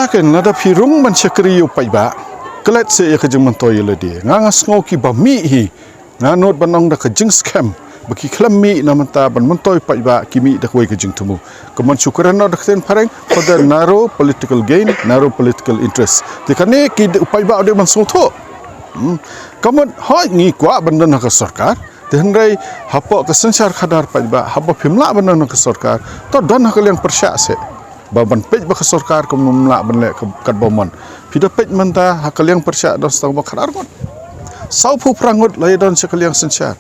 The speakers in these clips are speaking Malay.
katakan nada pirung man syakri upai ba kelet se ke jeng mentoy le dia ngangas ngoki ba mi hi nganot banong da ke jeng scam baki klam mi na menta ban mentoy pai ba kimi da koi ke jeng tumu keman syukuran da keten pareng for the narrow political gain, narrow political interest tikane ki upai ba de man sotho keman hoi ni kwa bandan ka sarkar Tenrai hapa kesensyar khadar pajba hapa pimla benar ke sarkar to don hakal yang persyak se baban pej ba ke sarkar kumla benle kat bomon pida pej menta hakal yang persyak don stang ba khadar kon sau pu prangut lai don sekal yang sensyar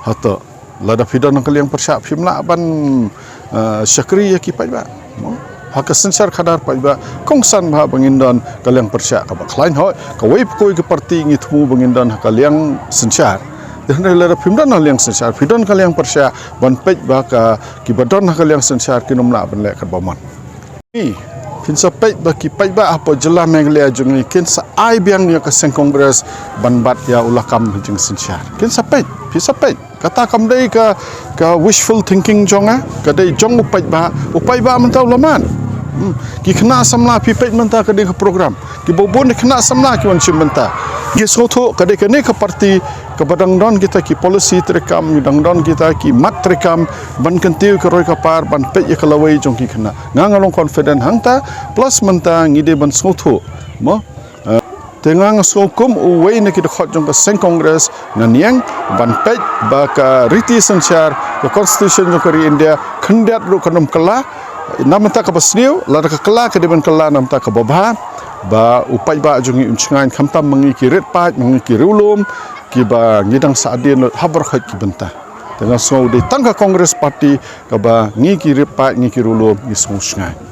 hato lada pida hakal yang persyak pimla ban syakri ya ki pajba hak kesensyar khadar pajba kongsan ba bangindon kal yang persyak ka ba klain hoi ka wei koi ke parti ngitmu bangindon hakal yang sensyar dan lara pimdan hal yang sensar pidon kal yang persya ban pej ba ka kibadon hal yang sensar kinumla ban le kat bomon ni pinsa pej ba ki pej ba apa jela mengle ajung kin sa ai biang ya ka seng kongres ban bat ya ulah kam jing sensar kin sa pej pisa pej kata kam dei ka wishful thinking jonga ka dei jong upej ba mentau laman ki kena samla pi pej menta ka dei ka program ki bobon kena samla ki wan menta ki sotho ka dei ka ne ka parti kabadang don kita ki policy terekam dang don kita ki mat terekam ban kentiu ke roi kapar ban pe ye kalawai jong ki khna ngangalong confident hangta plus menta ngide ban sotho mo tengang sokum uwei ne ki khot jong ka seng congress nganiang ban pe ba ka riti sanchar ka constitution jong kari india khandiat ru kanum kala namta ka basniu la ka kala ka deban kala namta ka babha ba upai ba jong unchngan khamtam mangi ki ret pa mangi ki rulum kiba ngidang saadin habar khat ki benta dengan so de tangka kongres parti kaba ngi ki repat ngi ki rulo ngi sungsngai